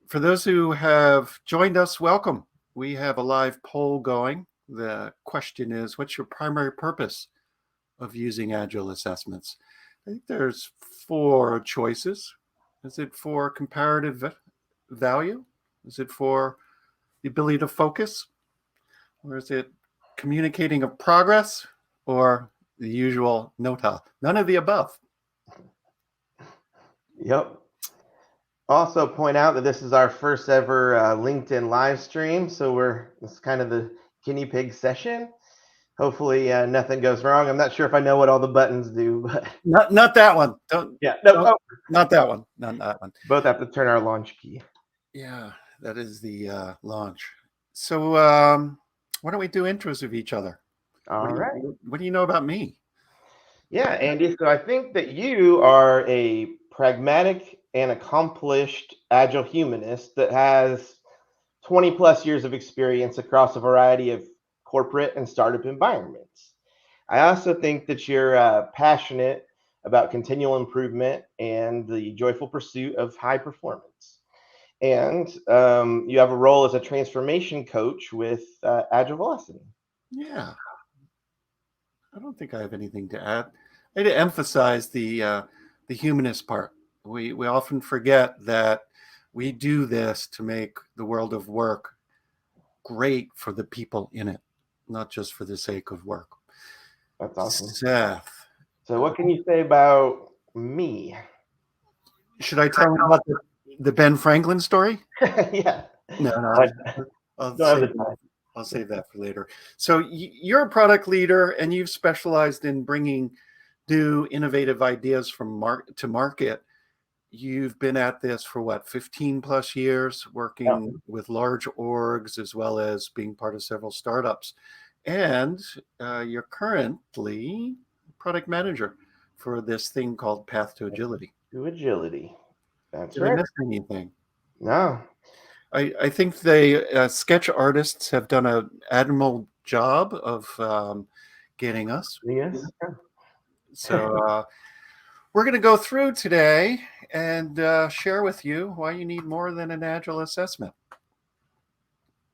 For those who have joined us, welcome. We have a live poll going. The question is, what's your primary purpose of using Agile assessments? I think there's 4 choices. Is it for comparative value? Is it for the ability to focus? Or is it communicating of progress? Or the usual nota? None of the above. Yep. Also point out that this is our first ever LinkedIn live stream, so it's kind of the guinea pig session. Hopefully nothing goes wrong. I'm not sure if I know what all the buttons do, but not that one. Not that one. Not that one. Both have to turn our launch key. Yeah, that is the launch. So why don't we do intros of each other? All right. What do you know about me? Yeah, Andy. So I think that you are a pragmatic and accomplished Agile humanist that has 20 plus years of experience across a variety of corporate and startup environments. I also think that you're passionate about continual improvement and the joyful pursuit of high performance. And you have a role as a transformation coach with Agile Velocity. Yeah, I don't think I have anything to add. I had to emphasize the humanist part. We often forget that we do this to make the world of work great for the people in it, not just for the sake of work. That's awesome. Seth. So what can you say about me? Should I tell him about the Ben Franklin story? Yeah. No. I'll save that for later. So you're a product leader and you've specialized in bringing new innovative ideas to market. You've been at this for what, 15 plus years, working with large orgs as well as being part of several startups. And you're currently product manager for this thing called Path to Agility. That's Did I miss anything? No. I think the sketch artists have done an admirable job of getting us. Yes. So we're going to go through today and share with you why you need more than an Agile assessment.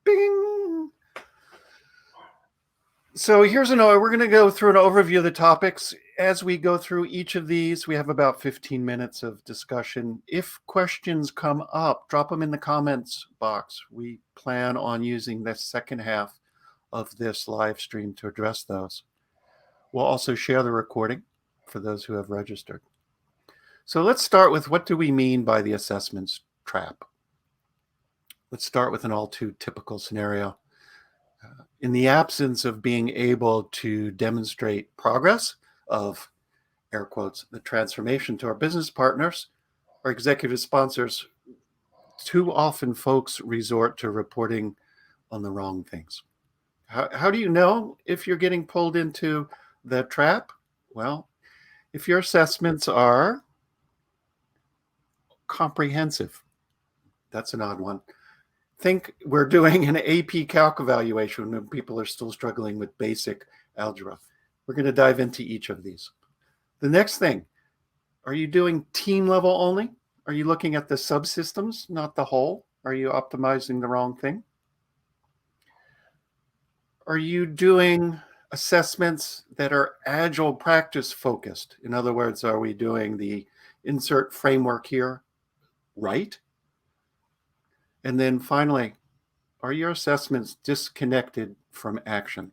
Bing! So we're going to go through an overview of the topics. As we go through each of these, we have about 15 minutes of discussion. If questions come up, drop them in the comments box. We plan on using the second half of this live stream to address those. We'll also share the recording for those who have registered. So let's start with, what do we mean by the assessments trap? Let's start with an all too typical scenario. In the absence of being able to demonstrate progress of, air quotes, the transformation to our business partners or executive sponsors, too often folks resort to reporting on the wrong things. How do you know if you're getting pulled into the trap? Well, if your assessments are comprehensive, that's an odd one. Think we're doing an AP Calc evaluation when people are still struggling with basic algebra. We're going to dive into each of these. The next thing, are you doing team level only? Are you looking at the subsystems, not the whole? Are you optimizing the wrong thing? Are you doing assessments that are Agile practice focused? In other words, are we doing the insert framework here right? And then finally, are your assessments disconnected from action?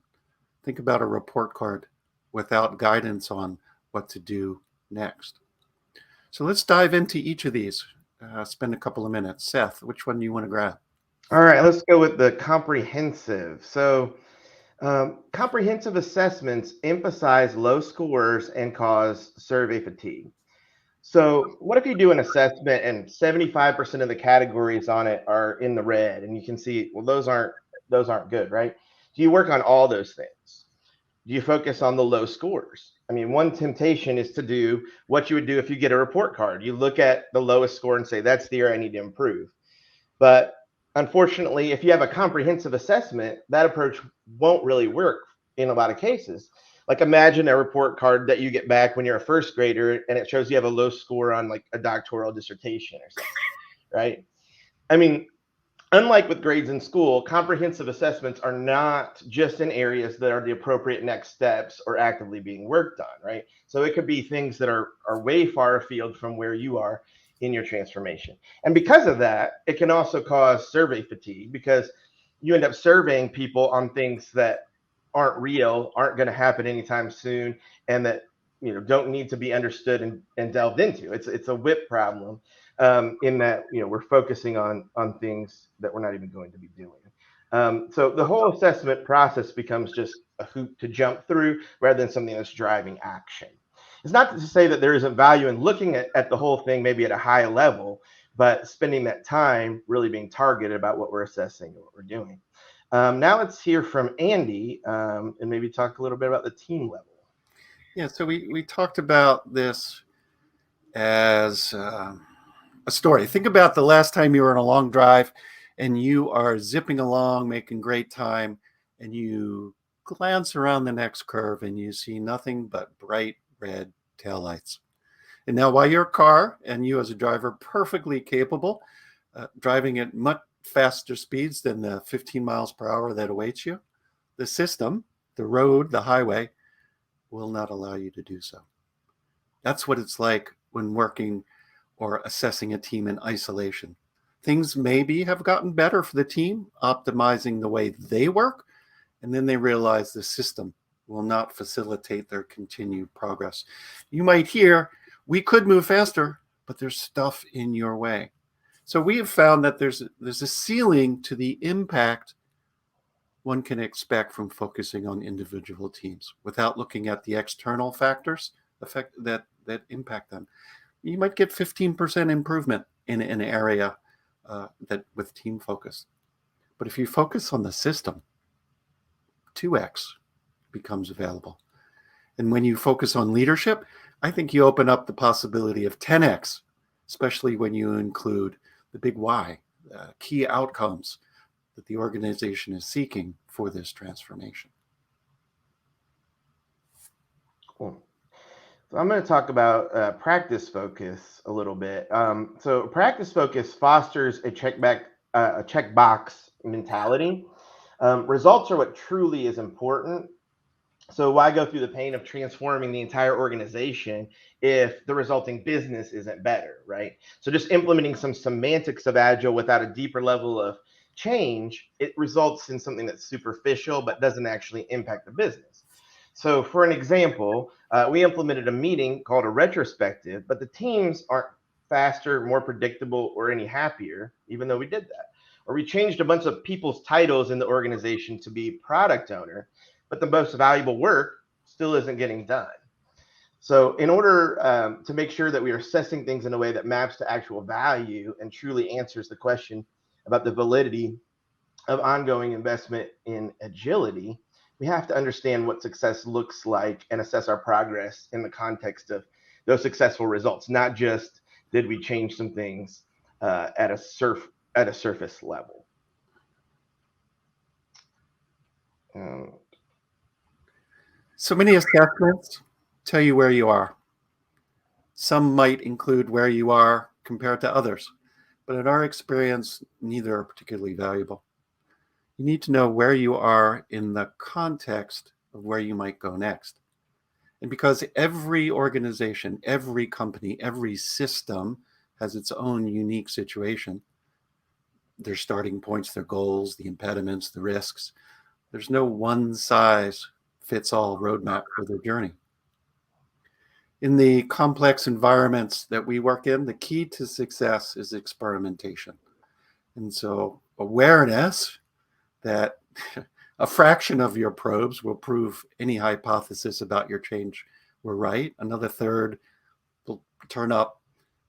Think about a report card without guidance on what to do next. So let's dive into each of these. Spend a couple of minutes. Seth, which one do you want to grab? All right, let's go with the comprehensive. So comprehensive assessments emphasize low scores and cause survey fatigue. So what if you do an assessment and 75% of the categories on it are in the red, and you can see, well, those aren't good, right? Do you work on all those things? Do you focus on the low scores? I mean, one temptation is to do what you would do if you get a report card. You look at the lowest score and say, that's the area I need to improve. But unfortunately, if you have a comprehensive assessment, that approach won't really work in a lot of cases. Like, imagine a report card that you get back when you're a first grader and it shows you have a low score on like a doctoral dissertation or something, right? I mean, unlike with grades in school, comprehensive assessments are not just in areas that are the appropriate next steps or actively being worked on, right? So it could be things that are way far afield from where you are in your transformation. And because of that, it can also cause survey fatigue because you end up surveying people on things that aren't real, aren't going to happen anytime soon, and that don't need to be understood and delved into. It's a whip problem, in that we're focusing on things that we're not even going to be doing. So the whole assessment process becomes just a hoop to jump through rather than something that's driving action. It's not to say that there isn't value in looking at the whole thing maybe at a high level, but spending that time really being targeted about what we're assessing and what we're doing. Now let's hear from Andy, and maybe talk a little bit about the team level. Yeah, so we talked about this as a story. Think about the last time you were on a long drive and you are zipping along, making great time, and you glance around the next curve and you see nothing but bright red taillights. And now, while your car and you as a driver perfectly capable, driving at much faster speeds than the 15 miles per hour that awaits you, the system, the road, the highway, will not allow you to do so. That's what it's like when working or assessing a team in isolation. Things maybe have gotten better for the team, optimizing the way they work, and then they realize the system will not facilitate their continued progress. You might hear, we could move faster, but there's stuff in your way. So we have found that there's a ceiling to the impact one can expect from focusing on individual teams without looking at the external factors that impact them. You might get 15% improvement in an area that with team focus. But if you focus on the system, 2x becomes available. And when you focus on leadership, I think you open up the possibility of 10x, especially when you include the big why, key outcomes that the organization is seeking for this transformation. Cool. So I'm going to talk about practice focus a little bit. So practice focus fosters a checkbox mentality. Results are what truly is important. So why go through the pain of transforming the entire organization if the resulting business isn't better, right? So just implementing some semantics of Agile without a deeper level of change, it results in something that's superficial but doesn't actually impact the business. So for an example, we implemented a meeting called a retrospective, but the teams aren't faster, more predictable, or any happier, even though we did that. Or we changed a bunch of people's titles in the organization to be product owner, but the most valuable work still isn't getting done. So, in order to make sure that we are assessing things in a way that maps to actual value and truly answers the question about the validity of ongoing investment in agility, we have to understand what success looks like and assess our progress in the context of those successful results, not just did we change some things at a surface level. So many assessments tell you where you are. Some might include where you are compared to others, but in our experience, neither are particularly valuable. You need to know where you are in the context of where you might go next. And because every organization, every company, every system has its own unique situation, their starting points, their goals, the impediments, the risks, there's no one size fits all roadmap for their journey. In the complex environments that we work in, the key to success is experimentation. And so awareness that a fraction of your probes will prove any hypothesis about your change were right. Another third will turn up,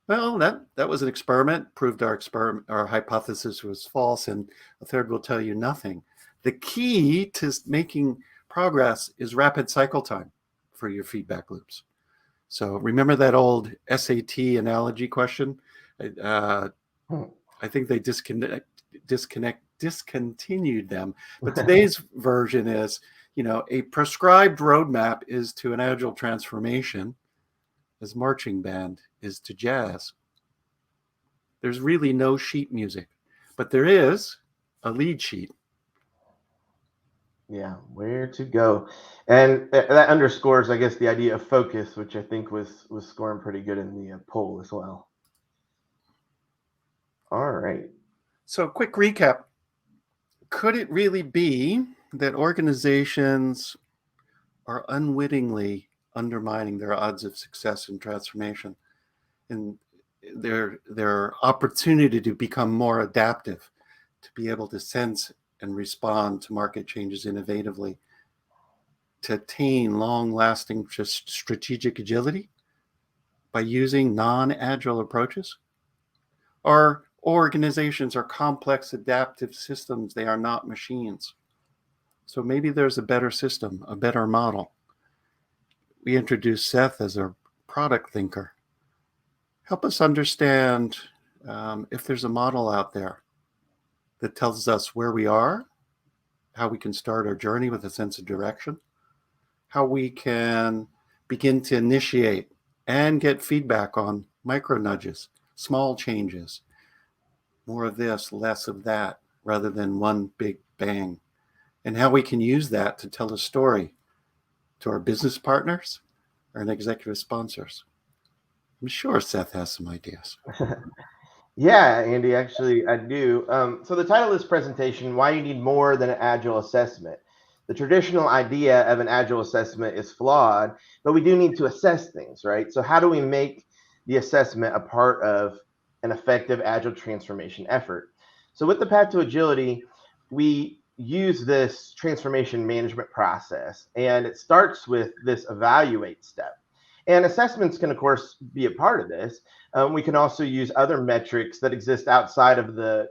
well, that was an experiment, proved our hypothesis was false, and a third will tell you nothing. The key to making progress is rapid cycle time for your feedback loops. So remember that old SAT analogy question? I think they discontinued them. But today's version is, a prescribed roadmap is to an agile transformation as marching band is to jazz. There's really no sheet music. But there is a lead sheet. Yeah, where to go. And that underscores, I guess, the idea of focus, which I think was scoring pretty good in the poll as well. All right. So, quick recap. Could it really be that organizations are unwittingly undermining their odds of success and transformation and their opportunity to become more adaptive, to be able to sense and respond to market changes innovatively, to attain long-lasting strategic agility by using non-agile approaches? Our organizations are complex adaptive systems. They are not machines. So maybe there's a better system, a better model. We introduced Seth as a product thinker. Help us understand if there's a model out there that tells us where we are, how we can start our journey with a sense of direction, how we can begin to initiate and get feedback on micro nudges, small changes, more of this, less of that, rather than one big bang, and how we can use that to tell a story to our business partners and executive sponsors. I'm sure Seth has some ideas. Yeah, Andy, actually, I do. So the title of this presentation, Why You Need More Than an Agile Assessment. The traditional idea of an Agile assessment is flawed, but we do need to assess things, right? So how do we make the assessment a part of an effective Agile transformation effort? So with the Path to Agility, we use this transformation management process, and it starts with this evaluate step. And assessments can, of course, be a part of this. We can also use other metrics that exist outside of the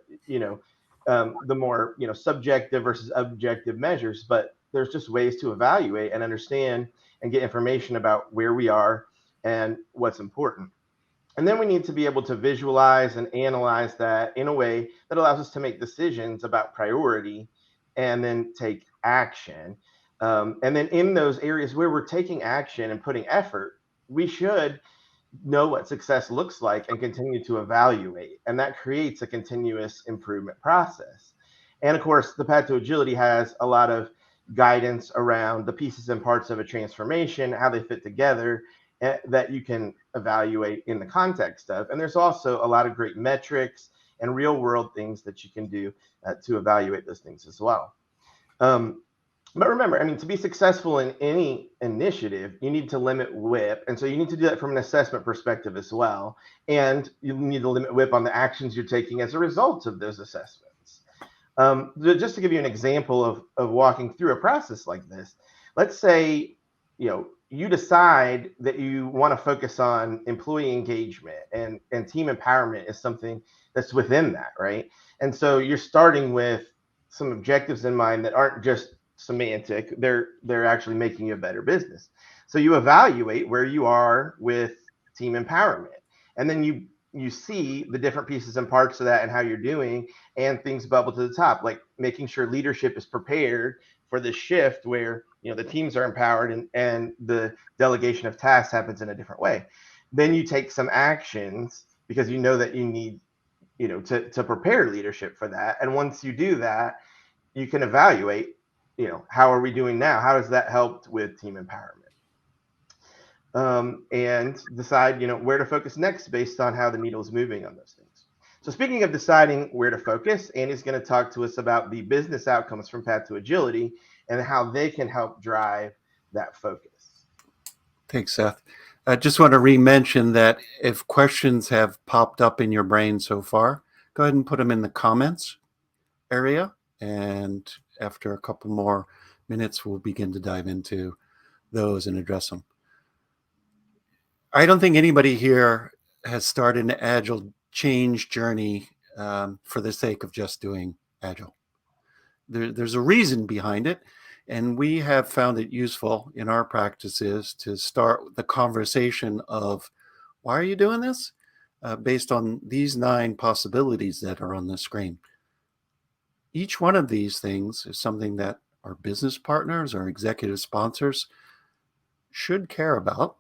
more subjective versus objective measures. But there's just ways to evaluate and understand and get information about where we are and what's important. And then we need to be able to visualize and analyze that in a way that allows us to make decisions about priority and then take action. And then in those areas where we're taking action and putting effort, we should know what success looks like and continue to evaluate. And that creates a continuous improvement process. And of course, the Path to Agility has a lot of guidance around the pieces and parts of a transformation, how they fit together, that you can evaluate in the context of. And there's also a lot of great metrics and real world things that you can do to evaluate those things as well. But remember, I mean, to be successful in any initiative, you need to limit WIP. And so you need to do that from an assessment perspective as well. And you need to limit WIP on the actions you're taking as a result of those assessments. Just to give you an example of walking through a process like this, let's say, you decide that you want to focus on employee engagement and team empowerment is something that's within that, right? And so you're starting with some objectives in mind that aren't just semantic, they're actually making you a better business. So you evaluate where you are with team empowerment, and then you see the different pieces and parts of that and how you're doing, and things bubble to the top, like making sure leadership is prepared for the shift where the teams are empowered and the delegation of tasks happens in a different way. Then you take some actions because you know that you need to prepare leadership for that. And once you do that, you can evaluate how are we doing now, how has that helped with team empowerment, and decide where to focus next based on how the needle is moving on those things. So speaking of deciding where to focus, Andy's going to talk to us about the business outcomes from Path to Agility and how they can help drive that focus. Thanks, Seth. I just want to re-mention that if questions have popped up in your brain so far, go ahead and put them in the comments area. And after a couple more minutes, we'll begin to dive into those and address them. I don't think anybody here has started an Agile change journey for the sake of just doing Agile. There's a reason behind it, and we have found it useful in our practices to start the conversation of, why are you doing this? Based on these 9 possibilities that are on the screen. Each one of these things is something that our business partners, our executive sponsors should care about,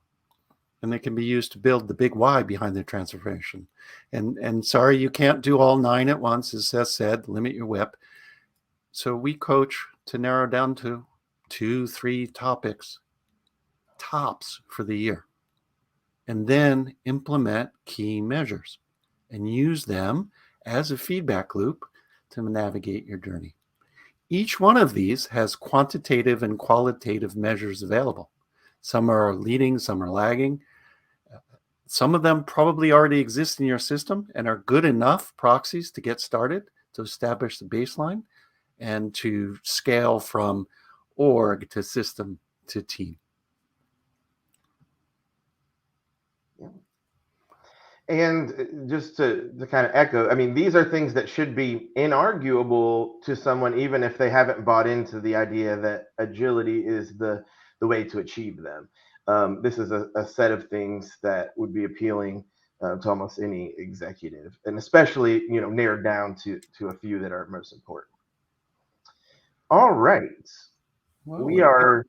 and they can be used to build the big why behind the transformation. And sorry, you can't do all 9 at once. As Seth said, limit your whip. So we coach to narrow down to 2-3 topics tops for the year, and then implement key measures and use them as a feedback loop to navigate your journey. Each one of these has quantitative and qualitative measures available. Some are leading, some are lagging. Some of them probably already exist in your system and are good enough proxies to get started, to establish the baseline, and to scale from org to system to team. And just to kind of echo, I mean, these are things that should be inarguable to someone, even if they haven't bought into the idea that agility is the way to achieve them. This is a set of things that would be appealing to almost any executive, and especially, narrowed down to a few that are most important. All right. We are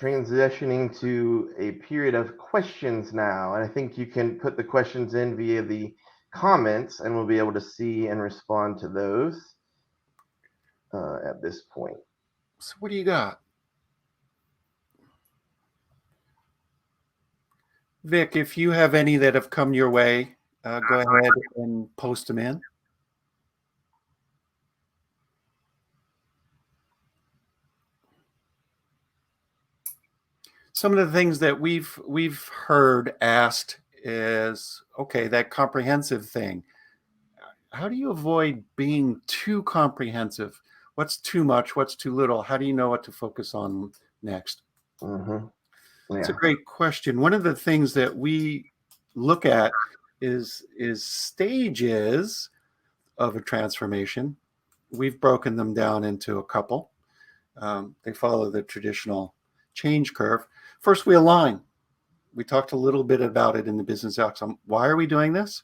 transitioning to a period of questions now. And I think you can put the questions in via the comments, and we'll be able to see and respond to those at this point. So what do you got? Vic, if you have any that have come your way, go ahead and post them in. Some of the things that we've heard asked is, okay, that comprehensive thing. How do you avoid being too comprehensive? What's too much? What's too little? How do you know what to focus on next? Mm-hmm. Yeah. It's a great question. One of the things that we look at is stages of a transformation. We've broken them down into a couple. They follow the traditional change curve. First, we align. We talked a little bit about it in the business outcome. Why are we doing this?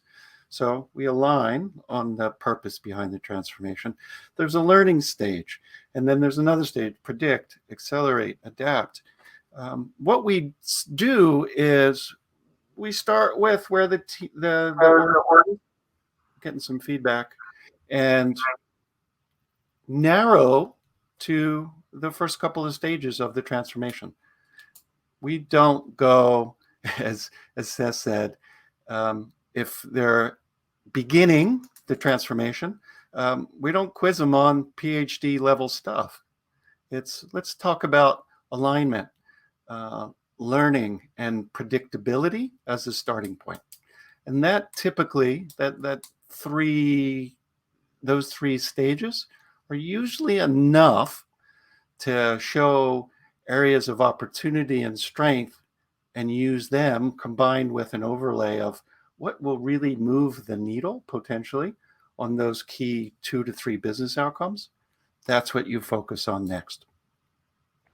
So we align on the purpose behind the transformation. There's a learning stage, and then there's another stage: predict, accelerate, adapt. What we do is we start with where the org, getting some feedback, and narrow to the first couple of stages of the transformation. We don't go, as Seth said, if they're beginning the transformation, we don't quiz them on PhD level stuff. Let's talk about alignment, learning, and predictability as a starting point. And that typically, those three stages are usually enough to show areas of opportunity and strength, and use them combined with an overlay of what will really move the needle potentially on those key 2 to 3 business outcomes. That's what you focus on next.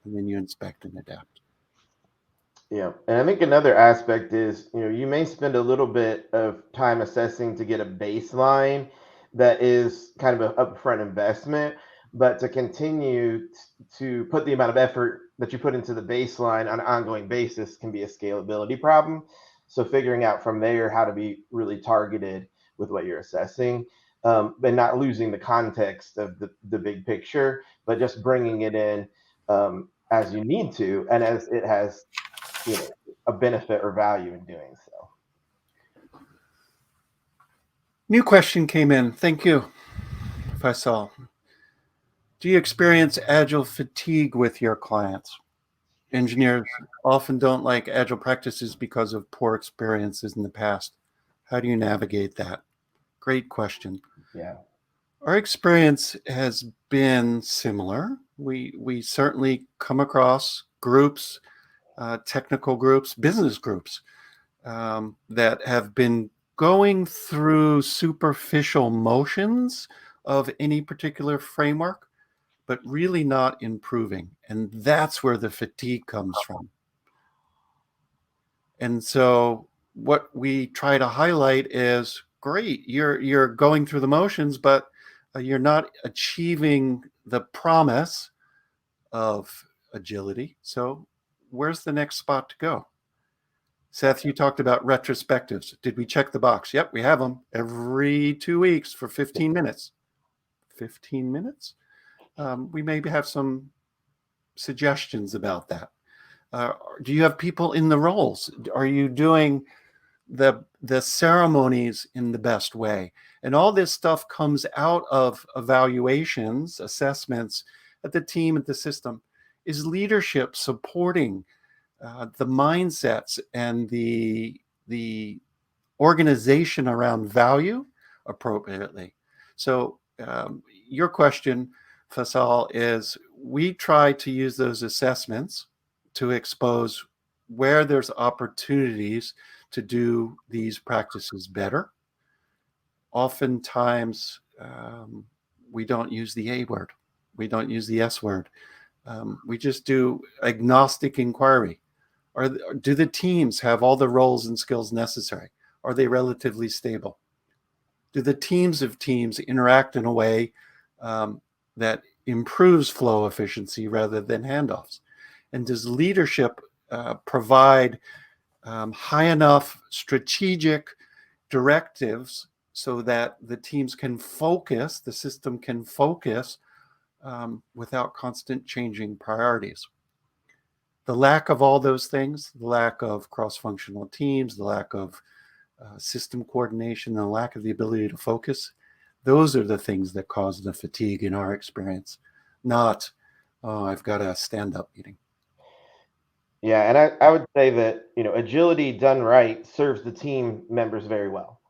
And then you inspect and adapt. Yeah. And I think another aspect is, you may spend a little bit of time assessing to get a baseline that is kind of an upfront investment, but to continue to put the amount of effort that you put into the baseline on an ongoing basis can be a scalability problem. So figuring out from there how to be really targeted with what you're assessing, and not losing the context of the big picture, but just bringing it in as you need to, and as it has a benefit or value in doing so. New question came in. Thank you, Faisal. Do you experience Agile fatigue with your clients? Engineers often don't like Agile practices because of poor experiences in the past. How do you navigate that? Great question. Yeah. Our experience has been similar. We certainly come across groups, technical groups, business groups that have been going through superficial motions of any particular framework, but really not improving. And that's where the fatigue comes from. And so what we try to highlight is, great, you're going through the motions, but you're not achieving the promise of agility. So where's the next spot to go? Seth, you talked about retrospectives. Did we check the box? Yep, we have them every 2 weeks for 15 minutes. 15 minutes? We maybe have some suggestions about that. Do you have people in the roles? Are you doing the ceremonies in the best way? And all this stuff comes out of evaluations, assessments at the team, at the system. Is leadership supporting the mindsets and the organization around value appropriately? So your question, Faisal, is we try to use those assessments to expose where there's opportunities to do these practices better. Oftentimes, we don't use the A word. We don't use the S word. We just do agnostic inquiry. Do the teams have all the roles and skills necessary? Are they relatively stable? Do the teams of teams interact in a way that improves flow efficiency rather than handoffs? And does leadership provide high enough strategic directives so that the teams can focus, the system can focus without constant changing priorities? The lack of all those things, the lack of cross-functional teams, the lack of system coordination, the lack of the ability to focus, those are the things that cause the fatigue in our experience, not, oh, I've got a stand-up meeting. Yeah, and I would say that, agility done right serves the team members very well,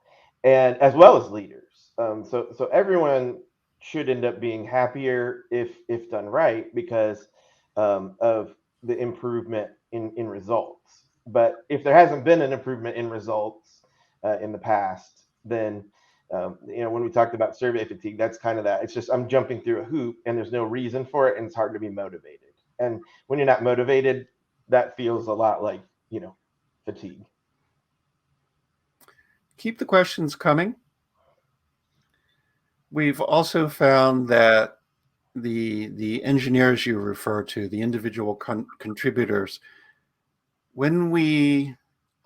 and as well as leaders. So everyone should end up being happier if done right because of the improvement in results. But if there hasn't been an improvement in results in the past, then when we talked about survey fatigue, that's kind of that. It's just I'm jumping through a hoop and there's no reason for it, and it's hard to be motivated. And when you're not motivated, that feels a lot like fatigue. Keep the questions coming. We've also found that the engineers you refer to, the individual contributors, when we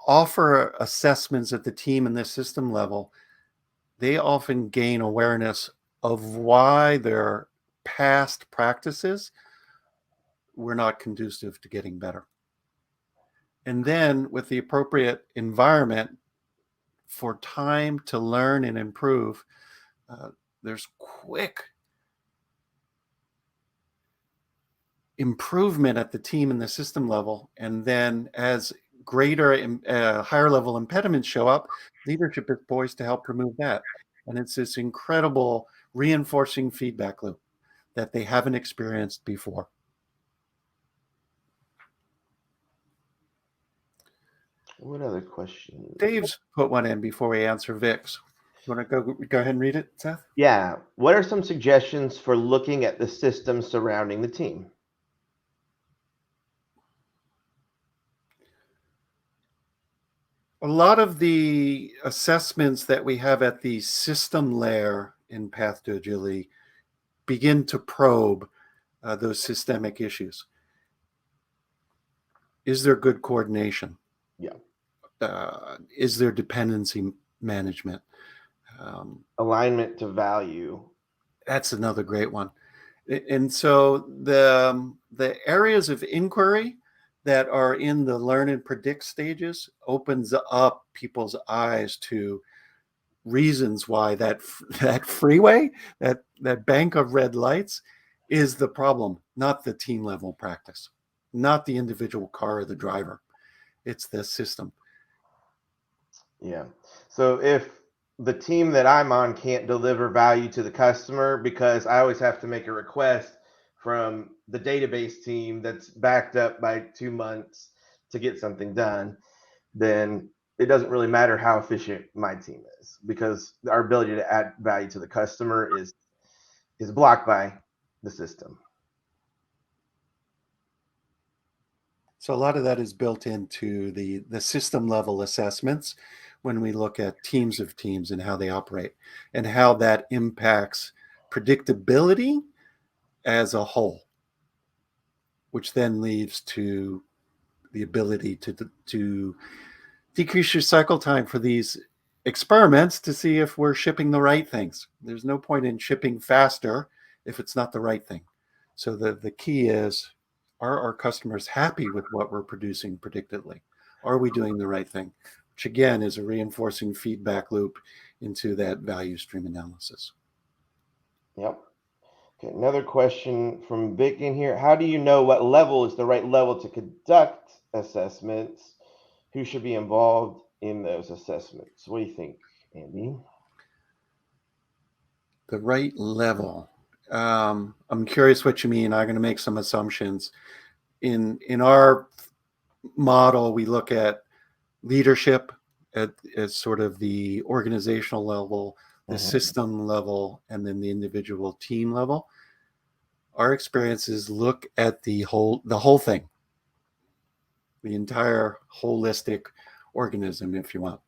offer assessments at the team and the system level, they often gain awareness of why their past practices were not conducive to getting better. And then with the appropriate environment for time to learn and improve, there's quick improvement at the team and the system level. And then as greater, higher level impediments show up, leadership is poised to help remove that. And it's this incredible reinforcing feedback loop that they haven't experienced before. What other question? Dave's put one in before we answer Vic's. You want to go ahead and read it, Seth? Yeah. What are some suggestions for looking at the systems surrounding the team? A lot of the assessments that we have at the system layer in Path to Agility begin to probe those systemic issues. Is there good coordination? Yeah. Is there dependency management? Alignment to value. That's another great one. And so the areas of inquiry that are in the learn and predict stages opens up people's eyes to reasons why that freeway, that bank of red lights is the problem, not the team level practice, not the individual car or the driver. It's the system. Yeah. So if the team that I'm on can't deliver value to the customer because I always have to make a request from the database team that's backed up by 2 months to get something done, then it doesn't really matter how efficient my team is because our ability to add value to the customer is blocked by the system. So a lot of that is built into the system level assessments when we look at teams of teams and how they operate and how that impacts predictability as a whole, which then leads to the ability to Decrease your cycle time for these experiments to see if we're shipping the right things. There's no point in shipping faster if it's not the right thing. So the key is, are our customers happy with what we're producing predictably? Are we doing the right thing? Which again is a reinforcing feedback loop into that value stream analysis. Yep. Okay, another question from Vic in here. How do you know what level is the right level to conduct assessments? Who should be involved in those assessments? What do you think, Andy? The right level. I'm curious what you mean. I'm going to make some assumptions. In our model, we look at leadership as sort of the organizational level, the system level, and then the individual team level. Our experiences look at the whole thing, the entire holistic organism, if you want.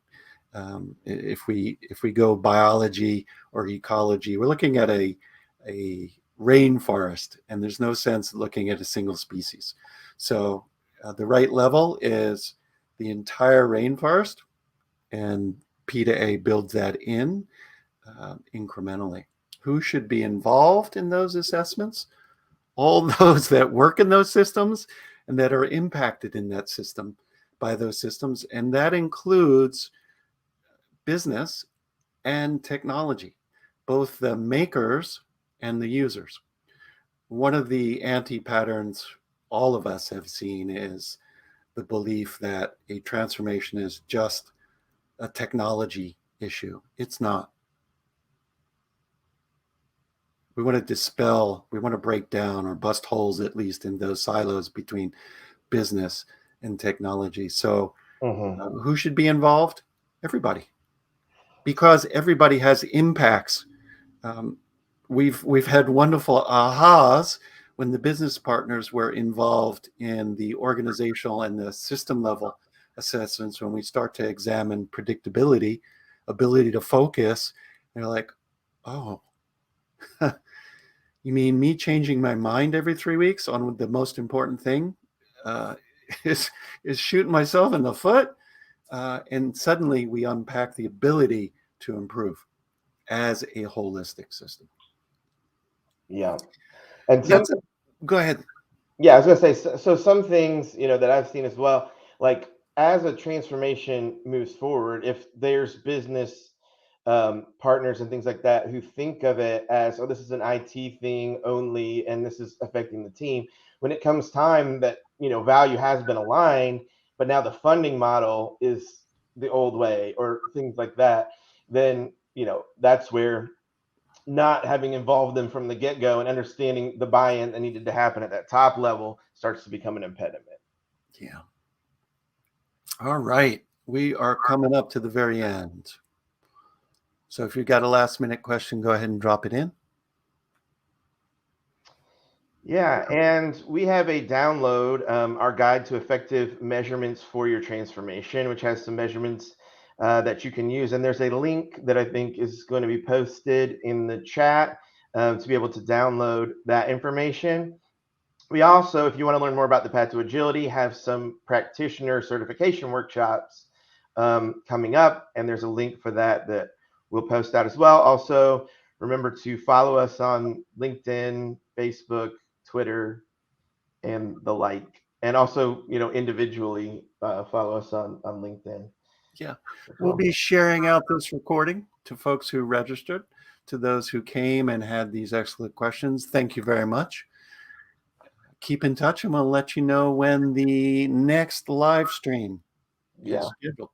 If we go biology or ecology, we're looking at a rainforest, and there's no sense looking at a single species. So the right level is the entire rainforest, and P to A builds that in incrementally. Who should be involved in those assessments? All those that work in those systems and that are impacted in that system by those systems, and that includes business and technology, both the makers and the users. One of the anti-patterns all of us have seen is the belief that a transformation is just a technology issue. It's not. We want to dispel, we want to break down or bust holes, at least in those silos between business and technology. So who should be involved? Everybody. Because everybody has impacts. We've had wonderful ahas when the business partners were involved in the organizational and the system level assessments. When we start to examine predictability, ability to focus, they're like, oh, you mean me changing my mind every 3 weeks on the most important thing uh, is shooting myself in the foot? And suddenly we unpack the ability to improve as a holistic system. Yeah. And go ahead. Yeah, I was gonna say, so some things, that I've seen as well, like as a transformation moves forward, if there's business partners and things like that who think of it as, oh, this is an IT thing only, and this is affecting the team. When it comes time that value has been aligned, but now the funding model is the old way, or things like that, then that's where not having involved them from the get-go and understanding the buy-in that needed to happen at that top level starts to become an impediment. Yeah. All right. We are coming up to the very end. So if you've got a last minute question, go ahead and drop it in. Yeah, and we have a download, our guide to effective measurements for your transformation, which has some measurements that you can use. And there's a link that I think is going to be posted in the chat to be able to download that information. We also, if you want to learn more about the Path to Agility, have some practitioner certification workshops coming up, and there's a link for that we'll post out as well. Also, remember to follow us on LinkedIn, Facebook, Twitter, and the like. And also, individually follow us on LinkedIn. Yeah. We'll be sharing out this recording to folks who registered, to those who came and had these excellent questions. Thank you very much. Keep in touch, and we'll let you know when the next live stream is scheduled.